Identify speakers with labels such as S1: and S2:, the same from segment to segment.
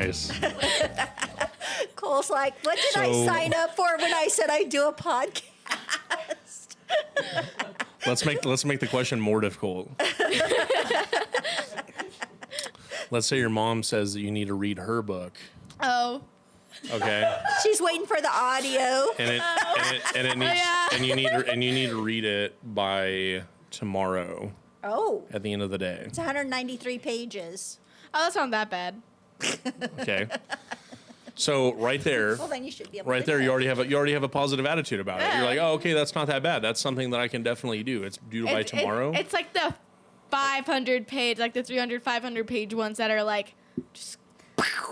S1: Nice.
S2: Cole's like, what did I sign up for when I said I'd do a podcast?
S1: Let's make the question more difficult. Let's say your mom says that you need to read her book.
S3: Oh.
S1: Okay.
S2: She's waiting for the audio.
S1: And you need to read it by tomorrow.
S2: Oh.
S1: At the end of the day.
S2: It's 193 pages.
S3: Oh, that's not that bad.
S1: Okay. So right there,
S2: Well, then you should be able
S1: right
S2: to
S1: there,
S2: do
S1: you
S2: it.
S1: already have a positive attitude about it. You're like, oh, okay, that's not that bad. That's something that I can definitely do. It's due by tomorrow.
S3: It's like the 500 page, like the 300, 500 page ones that are like, just.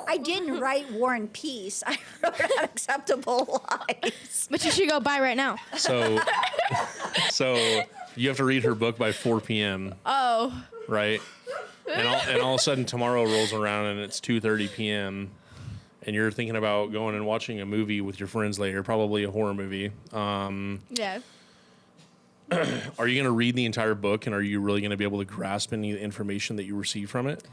S2: I didn't write War and Peace. I wrote Unacceptable Lies.
S3: But you should go buy right now.
S1: So you have to read her book by 4 p.m.
S3: Oh.
S1: Right? And all of a sudden tomorrow rolls around and it's 2:30 p.m. and you're thinking about going and watching a movie with your friends later, probably a horror movie.
S3: Yeah.
S1: Are you going to read the entire book, and are you really going to be able to grasp any information that you receive from it?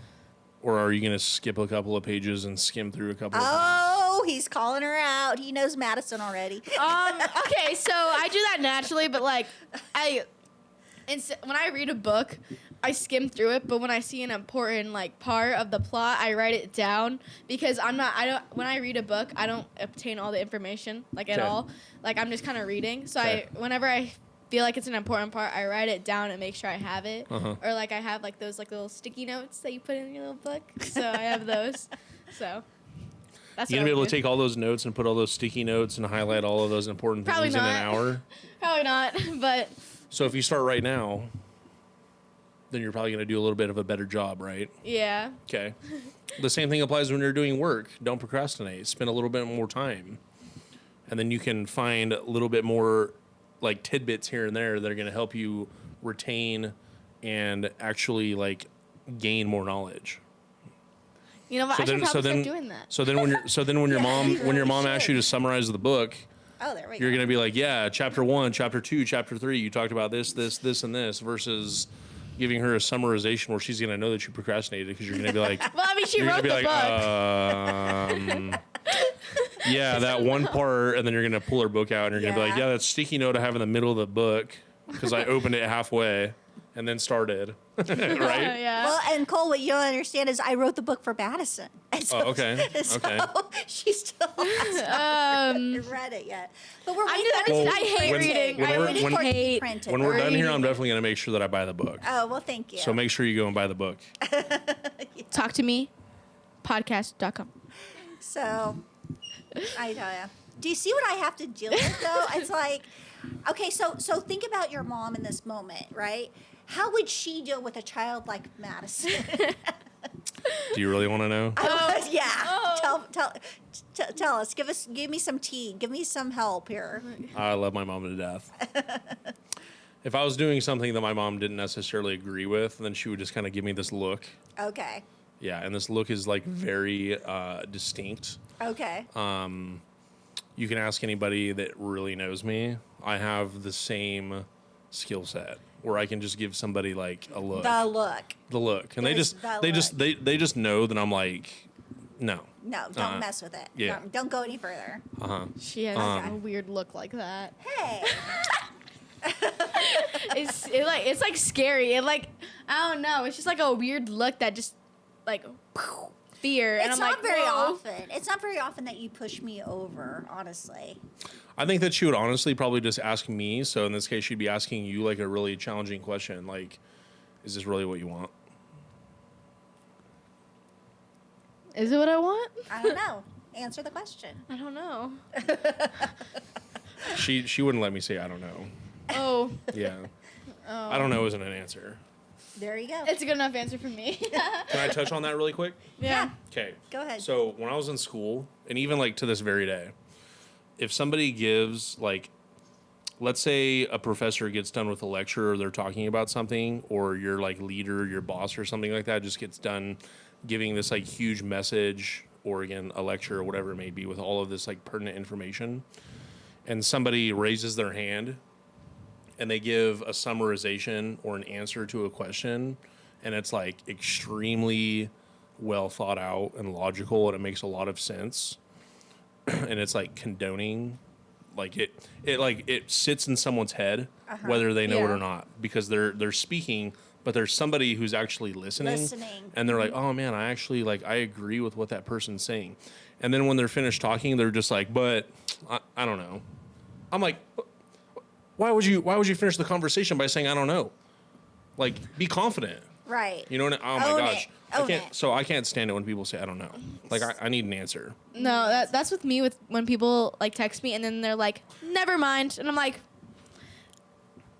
S1: Or are you going to skip a couple of pages and skim through a couple of pages?
S2: Oh, he's calling her out. He knows Madison already.
S3: Okay, so I do that naturally, but like when I read a book, I skim through it, but when I see an important like part of the plot, I write it down because when I read a book, I don't obtain all the information like at all. Like I'm just kind of reading. So whenever I feel like it's an important part, I write it down and make sure I have it. Or like I have like those like little sticky notes that you put in your little book. So I have those. So that's
S1: You gonna be able to take all those notes and put all those sticky notes and highlight all of those important
S3: Probably
S1: things in an
S3: not.
S1: hour?
S3: Probably not, but
S1: So if you start right now, then you're probably going to do a little bit of a better job, right?
S3: yeah.
S1: Okay. The same thing applies when you're doing work. Don't procrastinate. Spend a little bit more time. And then you can find a little bit more like tidbits here and there that are going to help you retain and actually like gain more knowledge.
S3: You know what? I should probably start doing that.
S1: So then when your mom
S2: you really
S1: asks you to summarize the book,
S2: Oh, there we go.
S1: you're going to be like, yeah, chapter 1, chapter 2, chapter 3, you talked about this, and this, versus giving her a summarization where she's going to know that you procrastinated because you're going to be like,
S3: Well, I mean, she
S1: you're
S3: wrote
S1: gonna be
S3: the
S1: like,
S3: book.
S1: yeah, that one part, and then you're going to pull her book out and you're going to be like,
S2: Yeah.
S1: yeah, that sticky note I have in the middle of the book because I opened it halfway and then started, right?
S3: Yeah.
S2: Well, and Cole, what you don't understand is I wrote the book for Madison. And so,
S1: Oh, okay.
S2: So
S1: Okay.
S2: she still hasn't read it yet. But we're waiting for it to
S3: I
S2: be
S3: hate
S2: printed.
S3: reading.
S2: We're waiting for it to be
S3: hate
S2: printed.
S1: When we're done here, I'm
S3: reading.
S1: definitely going to make sure that I buy the book.
S2: Oh, well, thank you.
S1: So make sure you go and buy the book.
S3: Talk2Me, podcast.com.
S2: So, I tell you. Do you see what I have to deal with, though? It's like, okay, so think about your mom in this moment, right? How would she deal with a child like Madison?
S1: Do you really want to know?
S2: Yeah. Tell us. Give me some tea. Give me some help here.
S1: I love my mom to death. If I was doing something that my mom didn't necessarily agree with, then she would just kind of give me this look.
S2: Okay.
S1: Yeah, and this look is like very distinct.
S2: Okay.
S1: You can ask anybody that really knows me. I have the same skill set where I can just give somebody like a look.
S2: The look.
S1: And
S2: There's
S1: they just know that I'm like, no.
S2: No, don't mess with it.
S1: Yeah.
S2: Don't go any further.
S3: She has a weird look like that.
S2: Hey.
S3: It's like scary. It like I don't know. It's just like a weird look that just like fear. And
S2: It's
S3: I'm
S2: not
S3: like,
S2: very
S3: whoa.
S2: often. It's not very often that you push me over, honestly.
S1: I think that she would honestly probably just ask me. So in this case, she'd be asking you like a really challenging question. Like, is this really what you want?
S3: Is it what I want?
S2: I don't know. Answer the question.
S3: I don't know.
S1: She wouldn't let me say I don't know.
S3: Oh,
S1: Yeah. I don't know isn't an answer.
S2: There you go.
S3: it's a good enough answer for me.
S1: Can I touch on that really quick?
S3: Yeah.
S1: Okay.
S2: Go ahead.
S1: So when I was in school, and even like to this very day, if somebody gives like, let's say a professor gets done with a lecture or they're talking about something, or your like leader, your boss or something like that just gets done giving this like huge message, or again, a lecture or whatever it may be with all of this like pertinent information, and somebody raises their hand and they give a summarization or an answer to a question, and it's like extremely well thought out and logical, and it makes a lot of sense. And it's like condoning, like it sits in someone's head, whether they know it
S3: Yeah.
S1: or not, because they're speaking, but there's somebody who's actually listening. And they're like, oh man, I actually like, I agree with what that person's saying. And then when they're finished talking, they're just like, but I don't know. I'm like, why would you finish the conversation by saying I don't know? Like, be confident.
S2: Right.
S1: You know what? Oh my
S2: Own
S1: gosh.
S2: it. Own
S1: I can't.
S2: it.
S1: So I can't stand it when people say I don't know. Like I need an answer.
S3: No, that's with me with when people like text me and then they're like, never mind. And I'm like,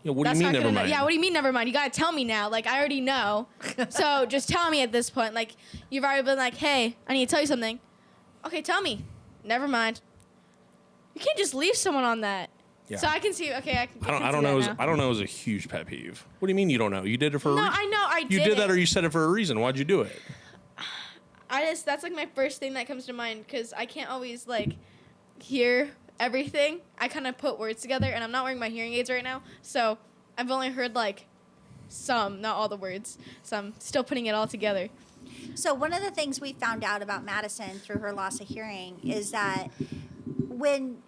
S1: You know, what do
S3: that's
S1: you mean
S3: not
S1: never
S3: gonna
S1: mind?
S3: Yeah, what do you mean never mind? You gotta tell me now. Like I already know. So just tell me at this point. Like you've already been like, hey, I need to tell you something. Okay, tell me. Never mind. You can't just leave someone on that.
S1: Yeah.
S3: So I can see. Okay, I can.
S1: I don't know. I don't know is a huge pet peeve. What do you mean you don't know? You did it for a
S3: No,
S1: reason.
S3: I know. I
S1: You
S3: did
S1: did that,
S3: it.
S1: or you said it for a reason. Why'd you do it?
S3: That's like my first thing that comes to mind because I can't always like hear everything. I kind of put words together, and I'm not wearing my hearing aids right now, so I've only heard like some, not all the words. So I'm still putting it all together.
S2: So one of the things we found out about Madison through her loss of hearing is that when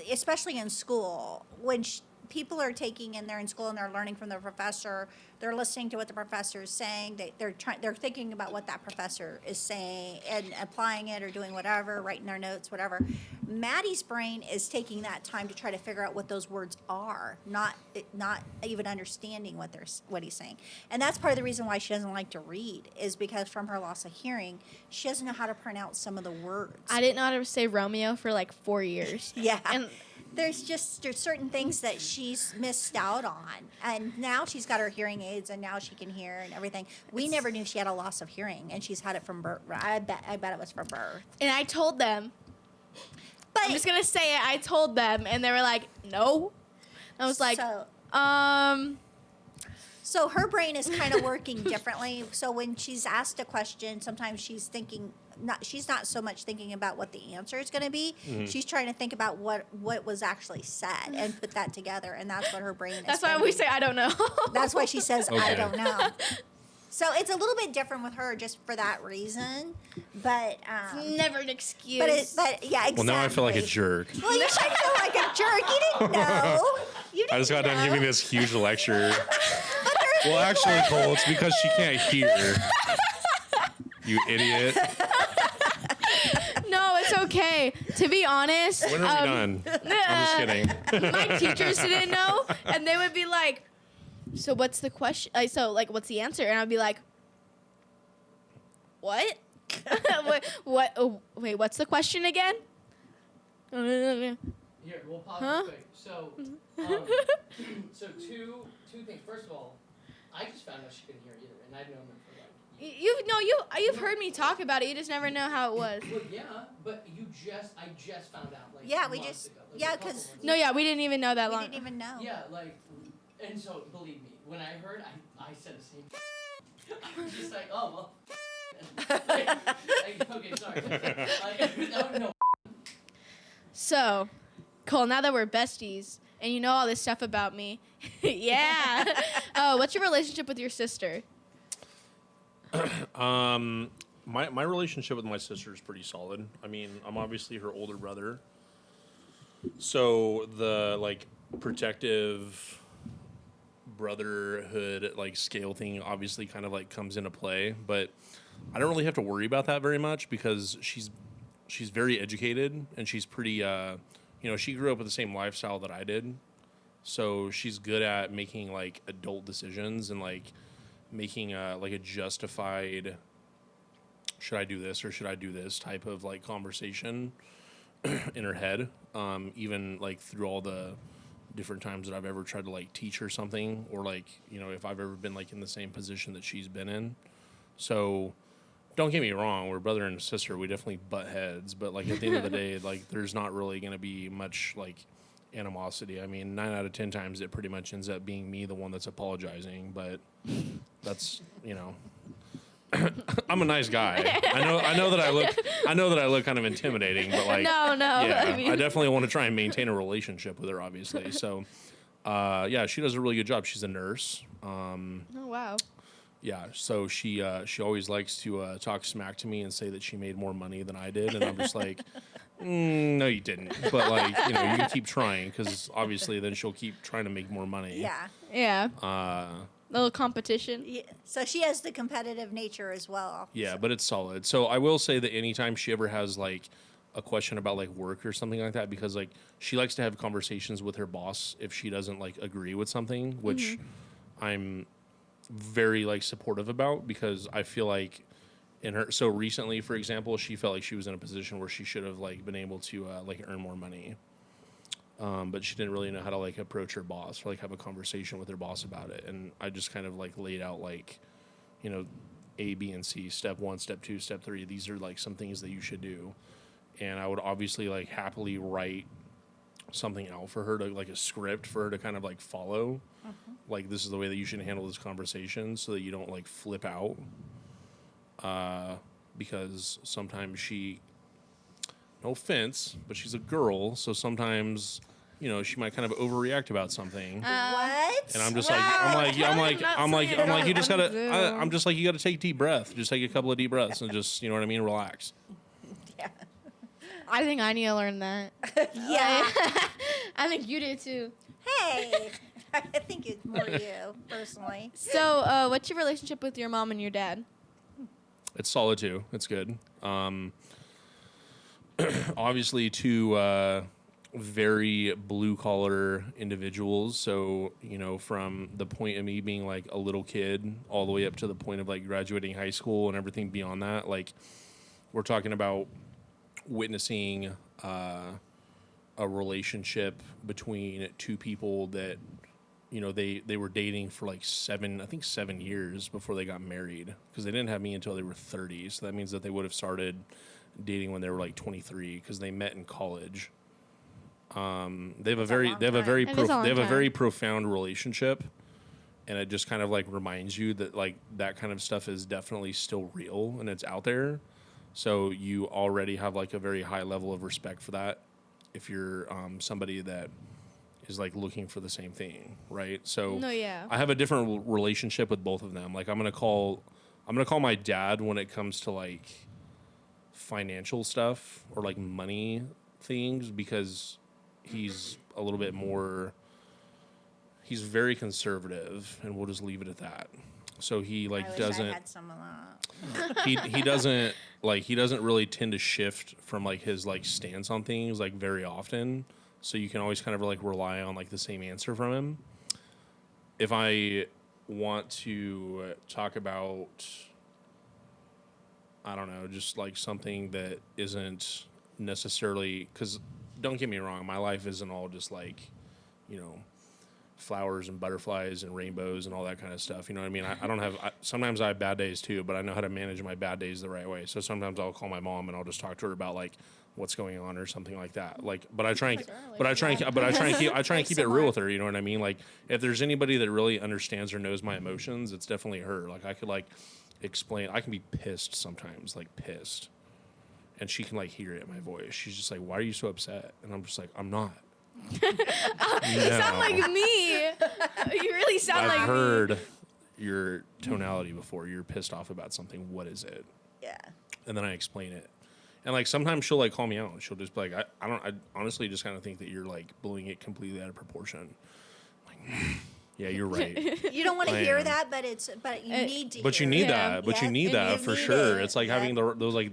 S2: especially in school, when people are taking and they're in school and they're learning from their professor, they're listening to what the professor is saying. They're thinking about what that professor is saying and applying it or doing whatever, writing their notes, whatever. Maddie's brain is taking that time to try to figure out what those words are, not even understanding what he's saying. And that's part of the reason why she doesn't like to read, is because from her loss of hearing, she doesn't know how to pronounce some of the words.
S3: I didn't know how to say Romeo for like 4 years.
S2: Yeah.
S3: And
S2: there's certain things that she's missed out on. And now she's got her hearing aids and now she can hear and everything. We never knew she had a loss of hearing, and she's had it from birth. I bet it was from birth.
S3: and I told them.
S2: But
S3: I'm just gonna say it. I told them, and they were like, "No." I was like,
S2: So her brain is kind of working differently. So when she's asked a question, sometimes she's not so much thinking about what the answer is going to be.
S1: Mm-hmm.
S2: She's trying to think about what was actually said and put that together, and that's what her brain is.
S3: That's why we say I don't know.
S2: That's why she says I
S1: Okay.
S2: don't know. So it's a little bit different with her just for that reason, but
S3: Never an excuse.
S2: but yeah, exactly.
S1: Well, now I feel like a jerk.
S2: Well, you should feel like a jerk. You didn't know. You didn't
S1: I just got done
S2: know.
S1: giving this huge lecture.
S2: But there's
S1: Well, actually, Cole, it's because she can't hear. You idiot.
S3: No, it's okay. To be honest,
S1: When are we done? I'm just kidding.
S3: my teachers didn't know, and they would be like, "So what's the question? What's the answer?" And I'd be like, "What? what? Oh, wait, what's the question again?"
S4: Here, we'll pause
S3: Huh?
S4: real quick. So, so two things. First of all, I just found out she couldn't hear either, and I've known her for like.
S3: You've heard me talk about it. You just never know how it was.
S4: Well, yeah, but I just found out like.
S2: Yeah, we
S4: months
S2: just-
S4: ago, like,
S2: yeah,
S4: a couple
S2: 'cause-
S4: months
S3: No,
S4: ago.
S3: yeah, we didn't even know that
S2: We
S3: long.
S2: didn't even know.
S4: Yeah, like, and so believe me, when I heard, I said the same. I was just like, oh well. Okay, sorry. No.
S3: So, Cole, now that we're besties and you know all this stuff about me, yeah. Oh, what's your relationship with your sister?
S1: My relationship with my sister is pretty solid. I mean, I'm obviously her older brother, so the like protective brotherhood like scale thing obviously kind of like comes into play, but I don't really have to worry about that very much because she's very educated and she's pretty she grew up with the same lifestyle that I did, so she's good at making like adult decisions and like making like a justified should I do this or should I do this type of like conversation in her head, even like through all the different times that I've ever tried to like teach her something, or like, if I've ever been like in the same position that she's been in. So don't get me wrong, we're brother and sister, we definitely butt heads, but like at the end of the day, like there's not really going to be much like animosity. I mean, 9 out of 10 times it pretty much ends up being me the one that's apologizing, but that's, I'm a nice guy. I know that I look kind of intimidating, but like
S3: No.
S1: yeah,
S3: I mean,
S1: I definitely want to try and maintain a relationship with her, obviously. So, yeah, she does a really good job. She's a nurse.
S3: oh wow.
S1: Yeah, so she always likes to talk smack to me and say that she made more money than I did, and I'm just like, no, you didn't. But like, you can keep trying because obviously then she'll keep trying to make more money.
S2: Yeah.
S3: Yeah.
S1: Uh,
S3: Little competition.
S2: Yeah. So she has the competitive nature as well.
S1: yeah, but it's solid. So I will say that anytime she ever has like a question about like work or something like that, because like she likes to have conversations with her boss if she doesn't like agree with something, which I'm very like supportive about because I feel like in her so recently, for example, she felt like she was in a position where she should have like been able to like earn more money, but she didn't really know how to like approach her boss or like have a conversation with her boss about it. And I just kind of like laid out like, A, B, and C, step 1, step 2, step 3. These are like some things that you should do, and I would obviously like happily write something out for her to like a script for her to kind of like follow. Like, this is the way that you should handle this conversation so that you don't like flip out. Because sometimes no offense, but she's a girl, so sometimes, she might kind of overreact about something.
S2: What?
S1: And I'm just
S3: Wow.
S1: like, you just gotta,
S3: do.
S1: I'm just like, you gotta take a deep breath. Just take a couple of deep breaths and just, you know what I mean? Relax.
S2: Yeah.
S3: I think I need to learn that.
S2: Yeah.
S3: I think you do too.
S2: Hey. I think it's more you, personally.
S3: So, what's your relationship with your mom and your dad?
S1: It's solid too. It's good. Obviously, two very blue collar individuals. So, from the point of me being like a little kid all the way up to the point of like graduating high school and everything beyond that, like we're talking about witnessing a relationship between two people that they were dating for like 7 years before they got married, because they didn't have me until they were 30. So that means that they would have started dating when they were like 23, because they met in college. They have a very profound relationship, and it just kind of like reminds you that like that kind of stuff is definitely still real and it's out there. So you already have like a very high level of respect for that if you're somebody that is like looking for the same thing, right? So
S3: No, yeah.
S1: I have a different relationship with both of them. Like I'm gonna call my dad when it comes to like financial stuff or like money things, because he's a little bit more. He's very conservative, and we'll just leave it at that. So he like
S2: I wish
S1: doesn't.
S2: I had some of that.
S1: he doesn't really tend to shift from like his like stance on things like very often, so you can always kind of like rely on like the same answer from him. If I want to talk about, I don't know, just like something that isn't necessarily, because don't get me wrong, my life isn't all just like flowers and butterflies and rainbows and all that kind of stuff. You know what I mean? I don't have. Sometimes I have bad days too, but I know how to manage my bad days the right way. So sometimes I'll call my mom and I'll just talk to her about like what's going on or something like that. Like, but I try and keep it real with her. You know what I mean? Like, if there's anybody that really understands or knows my emotions, it's definitely her. Like, I could like explain. I can be pissed sometimes, like pissed, and she can like hear it in my voice. She's just like, "Why are you so upset?" And I'm just like, "I'm not."
S3: You sound like me. You really sound like
S1: I've
S3: me.
S1: heard your tonality before. You're pissed off about something. What is it?
S2: Yeah.
S1: And then I explain it. And like sometimes she'll like call me out. She'll just be like, I honestly just kind of think that you're like blowing it completely out of proportion. I'm like, yeah, you're right.
S2: You don't want to
S1: I
S2: hear
S1: am.
S2: that, but you need to.
S1: But you
S2: hear
S1: need
S2: it.
S1: that. But you
S2: Yeah,
S1: need
S2: and
S1: that
S2: you
S1: for
S2: need
S1: sure.
S2: it.
S1: It's like
S2: Yeah.
S1: having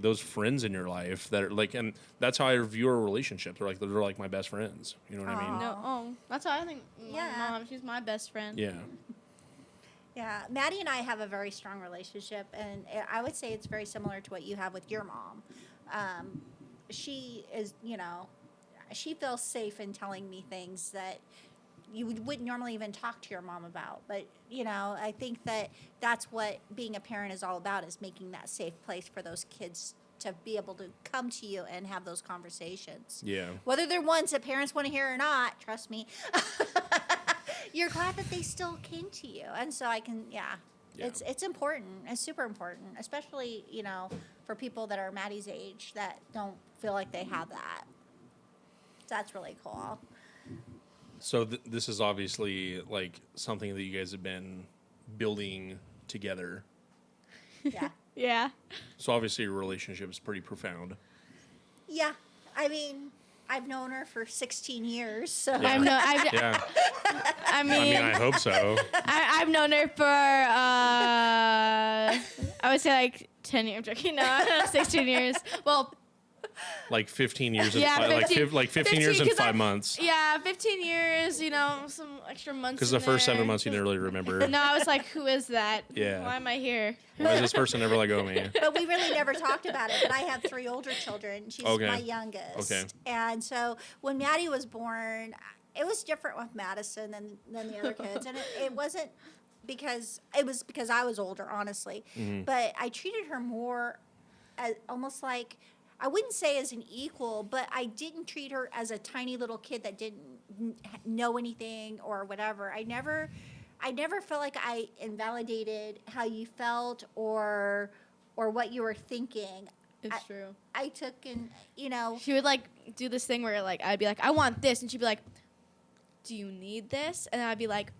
S1: those friends in your life that are like, and that's how I view our relationships. They're like my best friends. You know what I mean?
S3: No, that's how I think.
S2: Yeah.
S3: My mom, she's my best friend.
S1: Yeah.
S2: Yeah, Maddie and I have a very strong relationship, and I would say it's very similar to what you have with your mom. She is, she feels safe in telling me things that you wouldn't normally even talk to your mom about. But, I think that that's what being a parent is all about, is making that safe place for those kids to be able to come to you and have those conversations.
S1: Yeah.
S2: Whether they're ones that parents want to hear or not, trust me, you're glad that they still came to you. And so
S1: Yeah.
S2: it's important. It's super important, especially, for people that are Maddie's age that don't feel like they have that. That's really cool.
S1: So this is obviously like something that you guys have been building together.
S2: Yeah.
S3: Yeah.
S1: So obviously your relationship is pretty profound.
S2: Yeah. I mean, I've known her for 16 years, so.
S1: Yeah. Yeah.
S3: I mean,
S1: I hope so.
S3: I've known her for I would say like 10 years. I'm joking. No, 16 years. Well,
S1: Like 15 years and
S3: Yeah,
S1: 15 years and
S3: 'cause
S1: 5 months.
S3: yeah, 15 years. You know, some extra months.
S1: Because
S3: in
S1: the first
S3: there.
S1: 7 months you didn't really remember.
S3: No, I was like, who is that?
S1: Yeah.
S3: Why am I here?
S1: Why is this person ever like me?
S2: But we really never talked about it. But I have 3 older children. She's
S1: Okay.
S2: my youngest.
S1: Okay.
S2: And so when Maddie was born, it was different with Madison than the other kids. And it wasn't because I was older, honestly.
S1: Mm-hmm.
S2: But I treated her more as almost like, I wouldn't say as an equal, but I didn't treat her as a tiny little kid that didn't know anything or whatever. I never felt like I invalidated how you felt or what you were thinking.
S3: It's true.
S2: I took and, you know,
S3: She would like do this thing where like I'd be like, I want this, and she'd be like, do you need this? And I'd be like,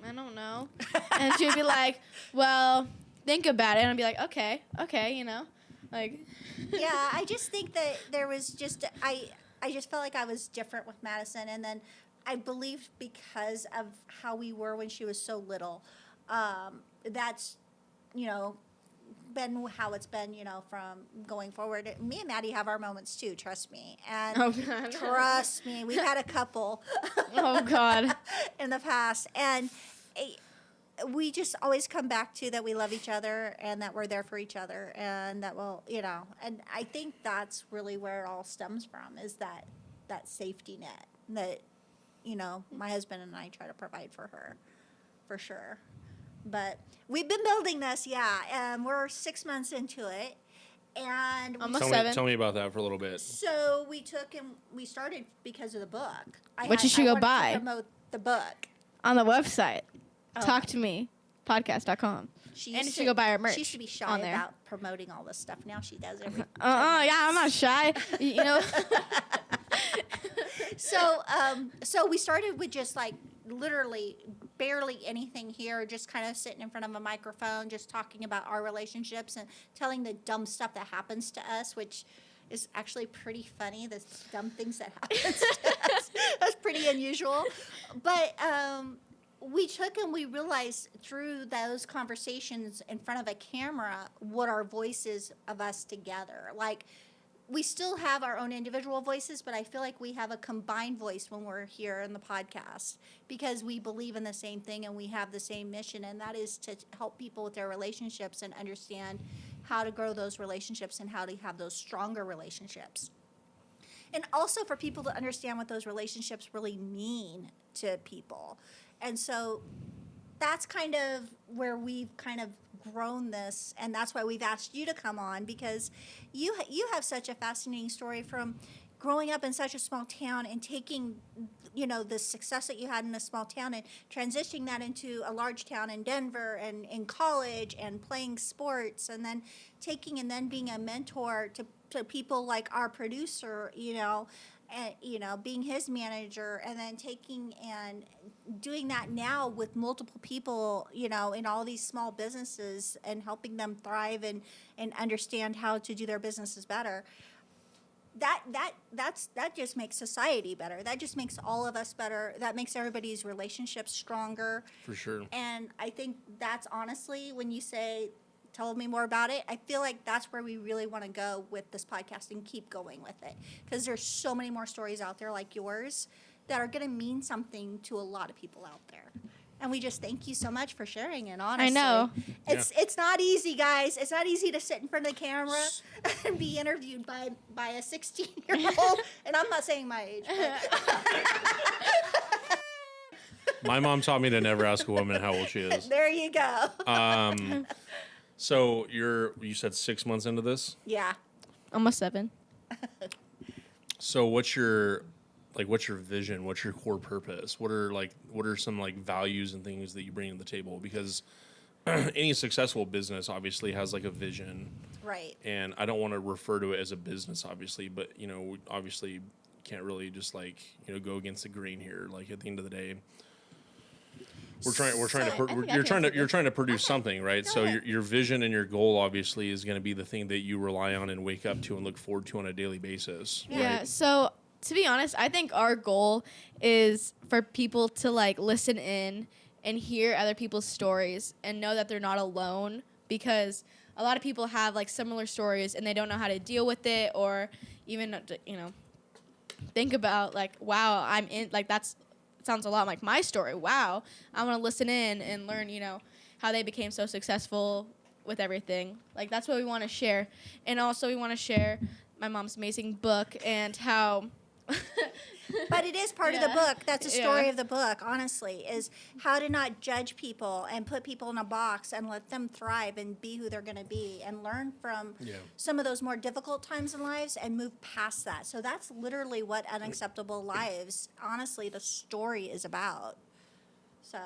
S3: I don't know. And she'd be like, well, think about it. And I'd be like, okay, you know, like.
S2: yeah, I just think that there was just I just felt like I was different with Madison, and then I believed because of how we were when she was so little, that's, you know, been how it's been, you know, from going forward. Me and Maddie have our moments too, trust me. And
S3: Oh, God.
S2: trust me, we've had a couple
S3: Oh God.
S2: in the past, and we just always come back to that we love each other and that we're there for each other, and that will, you know, and I think that's really where it all stems from, is that safety net that, you know, my husband and I try to provide for her, for sure. But we've been building this, yeah, and we're 6 months into it, and
S3: Almost
S1: Tell
S3: 7.
S1: me, tell me about that for a little bit.
S2: so we took and we started because of the book.
S3: Which you should go
S2: wanted to
S3: buy.
S2: promote the book.
S3: On the website,
S2: Oh.
S3: Talk2Me podcast.com.
S2: She
S3: And
S2: used
S3: you should go buy our merch
S2: She used to be shy
S3: on there.
S2: about promoting all this stuff. Now she does every.
S3: Yeah, I'm not shy. You know.
S2: So we started with just like literally barely anything here, just kind of sitting in front of a microphone, just talking about our relationships and telling the dumb stuff that happens to us, which is actually pretty funny. The dumb things that happens to us. That's pretty unusual, but we took and we realized through those conversations in front of a camera what our voices of us together. Like, we still have our own individual voices, but I feel like we have a combined voice when we're here in the podcast, because we believe in the same thing and we have the same mission, and that is to help people with their relationships and understand how to grow those relationships and how to have those stronger relationships. And also for people to understand what those relationships really mean to people. And so that's kind of where we've kind of grown this, and that's why we've asked you to come on, because you have such a fascinating story from growing up in such a small town and taking, you know, the success that you had in a small town and transitioning that into a large town in Denver and in college and playing sports, and then taking and then being a mentor to people like our producer, you know, and, you know, being his manager, and then taking and doing that now with multiple people, you know, in all these small businesses and helping them thrive and understand how to do their businesses better. That just makes society better. That just makes all of us better. That makes everybody's relationships stronger.
S1: For sure.
S2: And I think that's honestly, when you say, tell me more about it, I feel like that's where we really want to go with this podcast and keep going with it. Because there's so many more stories out there like yours that are going to mean something to a lot of people out there. And we just thank you so much for sharing it, honestly.
S3: I know.
S2: It's not easy, guys. It's not easy to sit in front of the camera and be interviewed by a 16-year-old. And I'm not saying my age.
S1: My mom taught me to never ask a woman how old she is.
S2: There you go.
S1: So you said 6 months into this?
S2: Yeah.
S3: Almost 7.
S1: So what's your vision? What's your core purpose? What are some like values and things that you bring to the table? Because any successful business obviously has like a vision.
S2: Right.
S1: And I don't want to refer to it as a business, obviously, but you know, we obviously can't really just like, you know, go against the grain here. Like at the end of the day. we're trying to
S3: I think I
S1: you're
S3: can
S1: trying to
S3: answer
S1: you're
S3: this.
S1: trying to produce something, right?
S2: Go
S1: So
S2: ahead.
S1: your vision and your goal obviously is going to be the thing that you rely on and wake up to and look forward to on a daily basis.
S3: Yeah.
S1: Right?
S3: So to be honest, I think our goal is for people to like listen in and hear other people's stories and know that they're not alone, because a lot of people have like similar stories and they don't know how to deal with it, or even think about like, wow, I'm in, like that's sounds a lot like my story. Wow, I want to listen in and learn, how they became so successful with everything. Like that's what we want to share. And also we want to share my mom's amazing book and how
S2: But it is part of the
S3: Yeah.
S2: book. That's the story
S3: Yeah.
S2: of the book, honestly, is how to not judge people and put people in a box and let them thrive and be who they're going to be and learn from
S1: Yeah.
S2: some of those more difficult times in lives and move past that. So that's literally what Unacceptable Lives, honestly, the story is about. So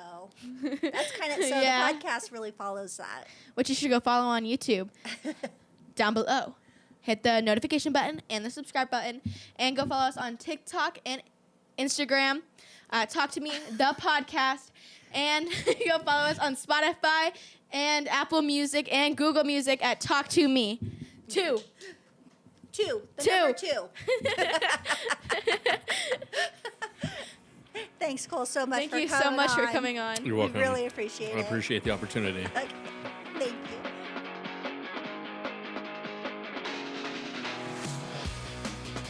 S2: that's kind of, so
S3: Yeah.
S2: the podcast really follows that.
S3: which you should go follow on YouTube down below. Hit the notification button and the subscribe button, and go follow us on TikTok and Instagram. Talk2Me, the podcast, and go follow us on Spotify and Apple Music and Google Music at Talk2Me.
S2: Two. The number two. Thanks, Cole, so much
S3: Thank
S2: for
S3: you
S2: coming
S3: so much for
S2: on.
S3: coming on.
S1: You're welcome.
S2: We really appreciate
S1: I
S2: it.
S1: appreciate the opportunity.
S2: Okay.